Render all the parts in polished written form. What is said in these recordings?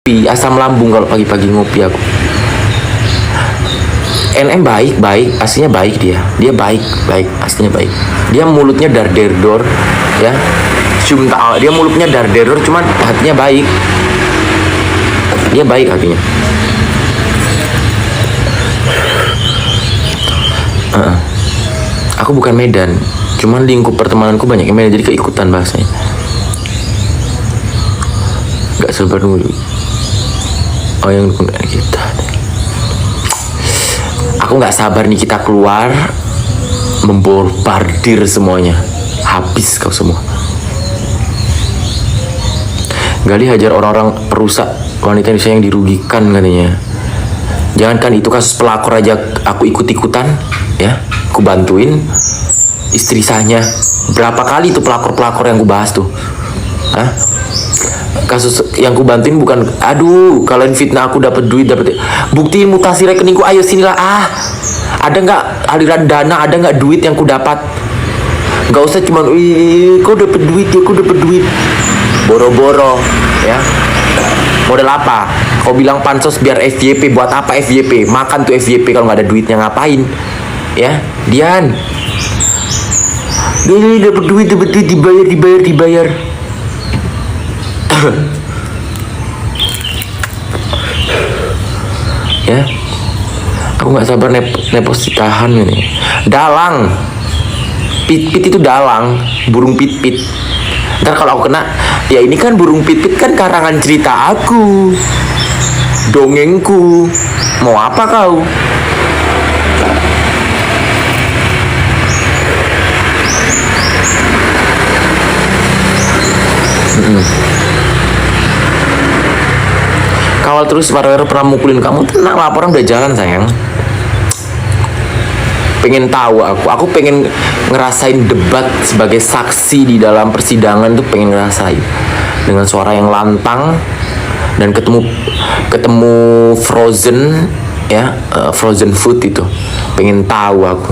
asam lambung kalau pagi-pagi ngopi aku. NM baik, aslinya baik dia baik, aslinya baik. Dia mulutnya darderdor, ya. Dia mulutnya darderdor, cuman hatinya baik. Dia baik hatinya. Aku bukan Medan, cuman lingkup pertemananku banyak yang Medan, jadi keikutan bahasanya. Gak sabar dulu. Oh, yang dukung kita. Aku nggak sabar nih kita keluar, membombardir semuanya, habis kau semua. Gali hajar orang-orang perusak wanita Indonesia yang dirugikan katanya. Jangankan itu kasus pelakor aja aku ikut-ikutan, ya, aku bantuin. Istri sahnya berapa kali tuh pelakor-pelakor yang aku bahas tuh, hah? Kasus yang ku bantuin bukan, aduh kalian fitnah aku dapat duit, buktiin mutasi rekeningku, ayo sinilah, ada nggak aliran dana, ada nggak duit yang ku dapat, nggak usah cuman kau dapat duit ya, kau dapat duit, boro-boro, ya. Model apa? Kau bilang pansos biar FYP, buat apa FYP? Makan tuh FYP kalau nggak ada duitnya, ngapain? Ya, Dian. Ini dapat duit, dibayar. Ya, aku nggak sabar nepos ditahan ini. Dalang, pit itu dalang, burung pit. Ntar kalau aku kena, ya ini kan burung pit kan karangan cerita aku, dongengku. Mau apa kau? Kawal terus Warrior pernah mukulin kamu, tenang, laporan udah jalan sayang. Pengen tahu aku pengen ngerasain debat sebagai saksi di dalam persidangan tuh, pengen ngerasain dengan suara yang lantang dan ketemu frozen, ya, frozen food itu, pengen tahu aku.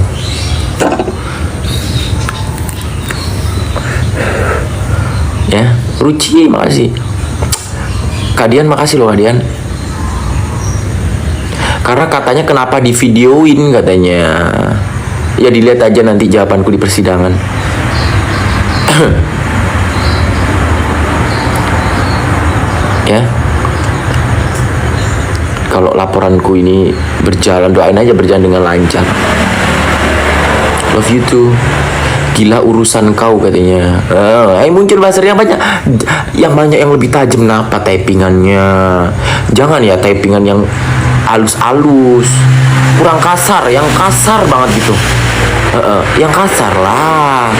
Ya, Ruci, makasih. Kadian, makasih loh Kadian. Karena katanya kenapa di videoin katanya. Ya dilihat aja nanti jawabanku di persidangan. Ya. Kalau laporanku ini berjalan, doain aja berjalan dengan lancar. Love you too. Gila urusan kau katanya. Muncul buzzer yang banyak, yang lebih tajam. Kenapa typingannya? Jangan ya typingan yang halus-halus, kurang kasar, yang kasar banget gitu. Yang kasar lah.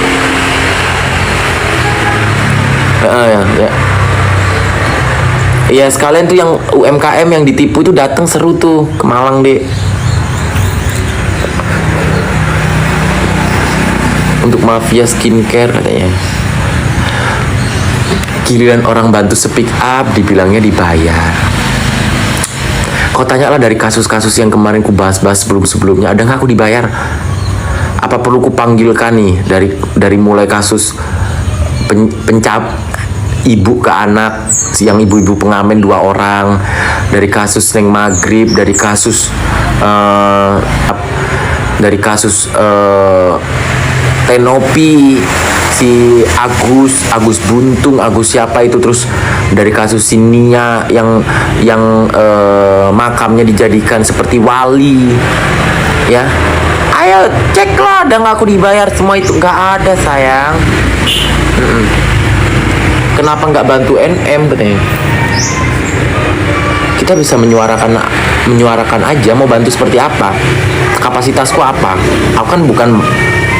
Ya sekalian tuh yang UMKM yang ditipu itu datang seru tuh ke Malang deh. Untuk mafia skincare katanya. Giliran orang bantu speak up dibilangnya dibayar. Kau tanyalah dari kasus-kasus yang kemarin ku bahas-bahas sebelumnya, ada nggak aku dibayar? Apa perlu ku panggilkan nih dari mulai kasus pencap ibu ke anak, yang ibu-ibu pengamen 2 orang, dari kasus Neng Maghrib, dari kasus Tenopi, si Agus Buntung, Agus siapa itu, terus dari kasus Sinia yang makamnya dijadikan seperti wali, ya. Ayo ceklah, ada nggak aku dibayar semua itu? Nggak ada sayang. Kenapa nggak bantu NM katanya? Kita bisa menyuarakan aja, mau bantu seperti apa, kapasitasku apa. Aku kan bukan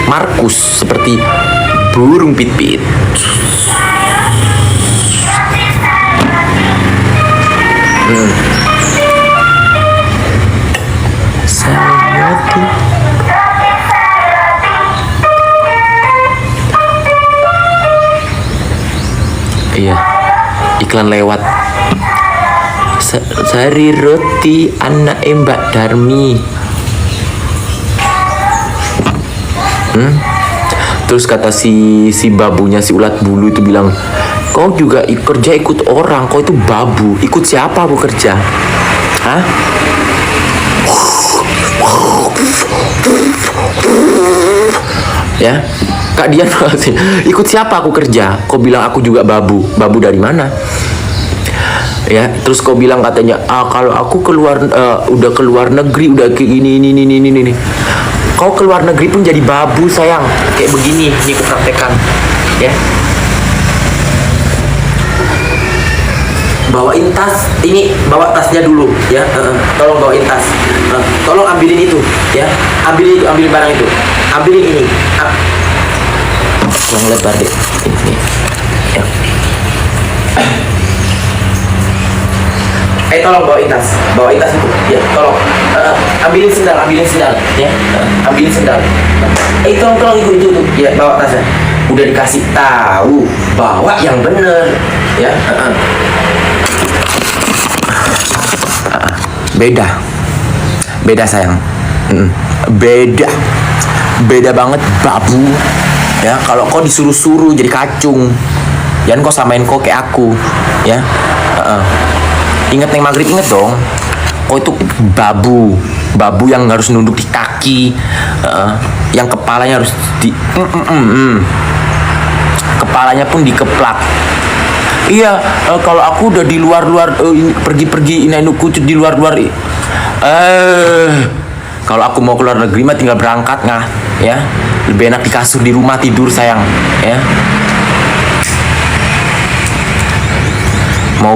Markus seperti burung pit-pit. Iya, iklan lewat. Sari roti anak Mbak Darmi. Terus kata si babunya, si ulat bulu itu bilang, Kau juga kerja ikut orang, kau itu babu. Ikut siapa aku kerja? Hah? Ya, Kak Dian ikut siapa aku kerja? Kau bilang aku juga babu. Babu dari mana? Ya, terus kau bilang katanya, kalau aku udah keluar negeri, udah kayak ini. Kau keluar negeri pun jadi babu sayang. Kayak begini, ini aku praktekan. Ya. Bawain tas, ini bawa tasnya dulu ya. Tolong bawain tas. Tolong ambilin itu ya. Ambilin barang itu. Ambilin ini. Yang lebar deh. Ini. Ya. Tolong bawain tas itu ya. Tolong ambilin sendal ya. Ambilin sendal. Tolong itu ya, bawa tasnya. Udah dikasih tahu, bawa yang bener ya. Beda sayang. Beda banget babu ya. Kalau kau disuruh-suruh jadi kacung, jangan kau samain kau kayak aku ya. Ingat Neng Maghrib, inget dong. Kau itu babu yang harus nunduk di kaki, yang kepalanya harus kepalanya pun dikeplak. Iya, kalau aku udah di luar pergi-pergi ini kucut di luar. Kalau aku mau keluar negeri mah tinggal berangkat ya. Lebih enak di kasur di rumah tidur sayang ya. Mau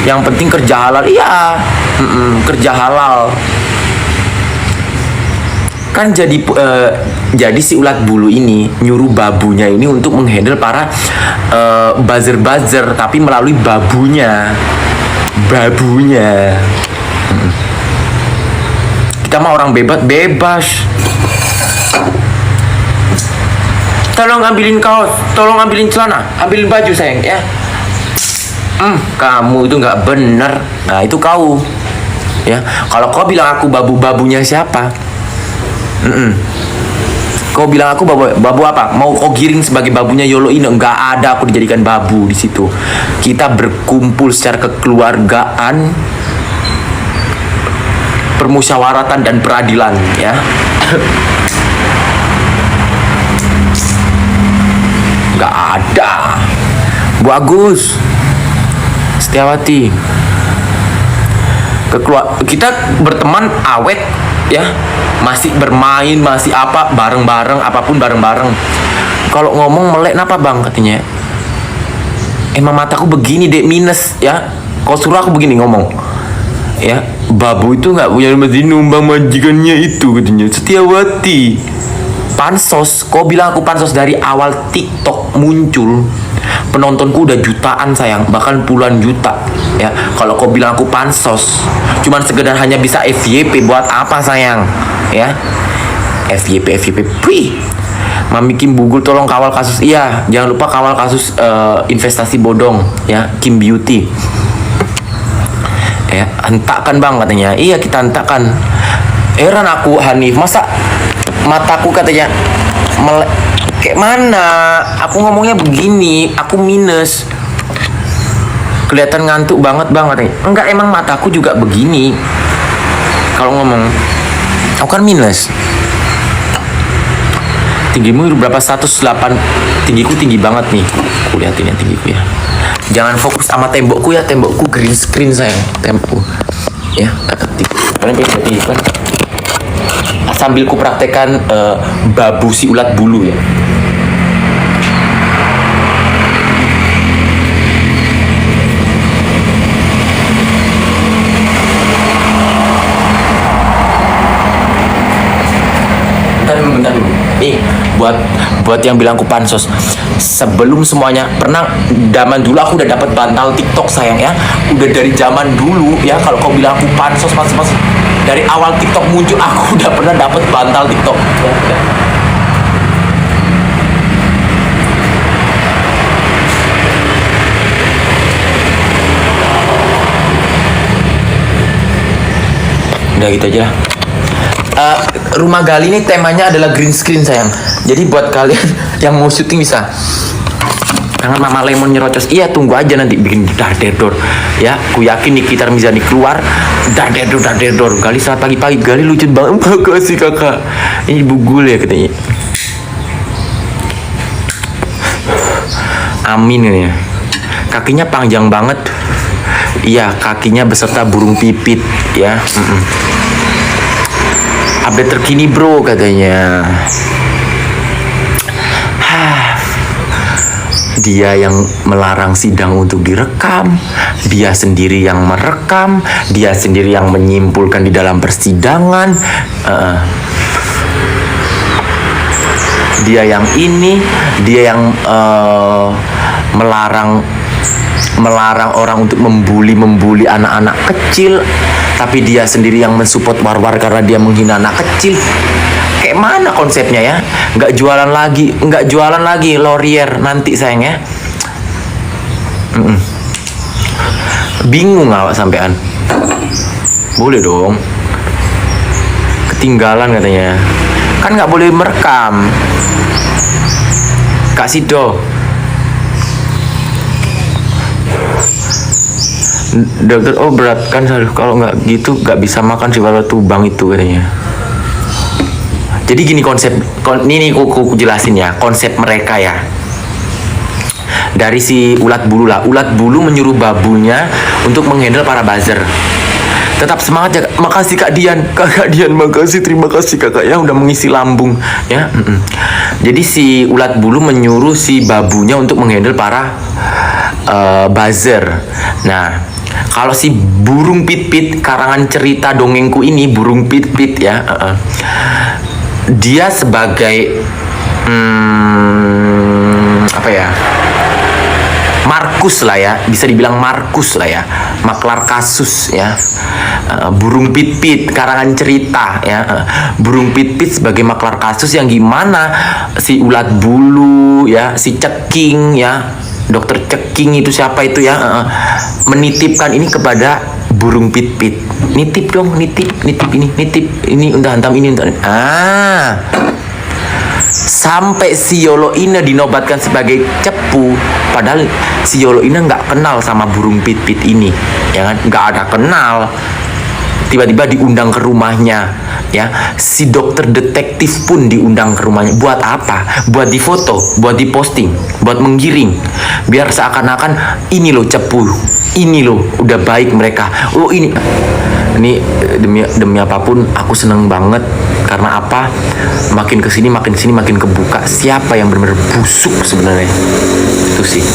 yang penting kerja halal. Iya, kerja halal. Kan jadi si ulat bulu ini nyuruh babunya ini untuk menghandle para buzzer, tapi melalui babunya. Kita mah orang bebas. Tolong ambilin kaos, tolong ambilin celana, ambilin baju sayang ya. Kamu itu nggak bener. Nah itu kau ya. Kalau kau bilang aku babunya siapa? Kau bilang aku babu apa? Mau kau giring sebagai babunya Yolo ini? Nggak ada aku dijadikan babu di situ. Kita berkumpul secara kekeluargaan, permusyawaratan dan peradilan ya. Nggak ada. Bu Agus, Setiawati, kita berteman awet ya, masih bermain, masih apa bareng-bareng, apapun bareng-bareng. Kalau ngomong melek napa bang katanya, emang mataku begini dek minus ya. Kau suruh aku begini ngomong ya. Babu itu nggak punya mesti numbang majikannya itu katanya. Setiawati, pansos. Kau bilang aku pansos dari awal TikTok muncul. Penontonku udah jutaan sayang, bahkan puluhan juta ya. Kalau kau bilang aku pansos, cuman sekedar hanya bisa FYP, buat apa sayang ya? FYP. Mami Kim Bugul tolong kawal kasus. Iya, jangan lupa kawal kasus investasi bodong ya, Kim Beauty ya. Hentakan bang katanya. Iya kita hentakan. Heran aku Hanif, masa mataku katanya kayak mana? Aku ngomongnya begini, aku minus. Kelihatan ngantuk banget katanya. Enggak, emang mataku juga begini. Kalau ngomong, aku kan minus. Tinggimu berapa? 108. Tinggiku tinggi banget nih. Aku liatin yang tinggiku ya. Jangan fokus sama tembokku ya, tembokku green screen sayang. Tembokku ya, ketik. Kalian pengen tinggi kan? Sambil ku praktekan babu si ulat bulu ya. Bentar dulu. Nih, buat yang bilang ku pansos. Sebelum semuanya, pernah zaman dulu aku udah dapat bantal TikTok sayang ya. Udah dari zaman dulu ya. Kalau kau bilang aku pansos, dari awal TikTok muncul aku udah pernah dapat bantal TikTok. Ya. Udah gitu aja lah. Eh, rumah Gali ini temanya adalah green screen sayang. Jadi buat kalian yang mau syuting bisa. Jangan Mama Lemon nyerocos. Iya, tunggu aja nanti bikin dar-der-dor. Ya, ku yakin Nikita Mirzani keluar dar-der-dor. Gali saat pagi-pagi, Gali lucu banget. Makasih kakak. Ini bugul ya katanya. Amin ya. Kakinya panjang banget. Iya, kakinya beserta burung pipit ya. Update terkini bro katanya. Dia yang melarang sidang untuk direkam, dia sendiri yang merekam, dia sendiri yang menyimpulkan di dalam persidangan. Dia yang ini, dia yang melarang orang untuk membuli anak-anak kecil, tapi dia sendiri yang mensupport war-war karena dia menghina anak kecil. Kayak mana konsepnya ya? Nggak jualan lagi Laurier nanti sayang ya. Bingung awak sampean. Boleh dong. Ketinggalan katanya. Kan nggak boleh merekam. Kak Sido. Dokter, oh berat kan, kalau nggak gitu nggak bisa makan si Walau Tubang itu katanya. Jadi gini konsep, ini aku jelasin ya konsep mereka ya. Dari si ulat bulu lah, ulat bulu menyuruh babunya untuk menghandle para buzzer. Tetap semangat ya, makasih Kak Dian, Kakak Dian makasih, terima kasih kakak ya udah mengisi lambung ya. Jadi si ulat bulu menyuruh si babunya untuk menghandle para buzzer. Nah, kalau si burung pit-pit karangan cerita dongengku ini, burung pit-pit ya, dia sebagai apa ya, Markus lah ya, bisa dibilang Markus lah ya, maklar kasus ya. Burung pit-pit karangan cerita ya, burung pit-pit sebagai maklar kasus yang gimana si ulat bulu ya, si ceking ya, dokter ceking itu siapa itu ya, menitipkan ini kepada burung pit-pit. Nitip dong, nitip ini untuk hantam ini untuk sampai si Yolo Ina dinobatkan sebagai cepu, padahal si Yolo Ina nggak kenal sama burung pit-pit ini ya kan, nggak ada kenal. Tiba-tiba diundang ke rumahnya ya, si dokter detektif pun diundang ke rumahnya. Buat apa? Buat difoto, buat diposting, buat menggiring, biar seakan-akan ini loh cepu, ini loh udah baik mereka. Oh ini demi apapun aku seneng banget. Karena apa? Makin kesini makin kebuka siapa yang benar-benar busuk sebenarnya. Itu sih.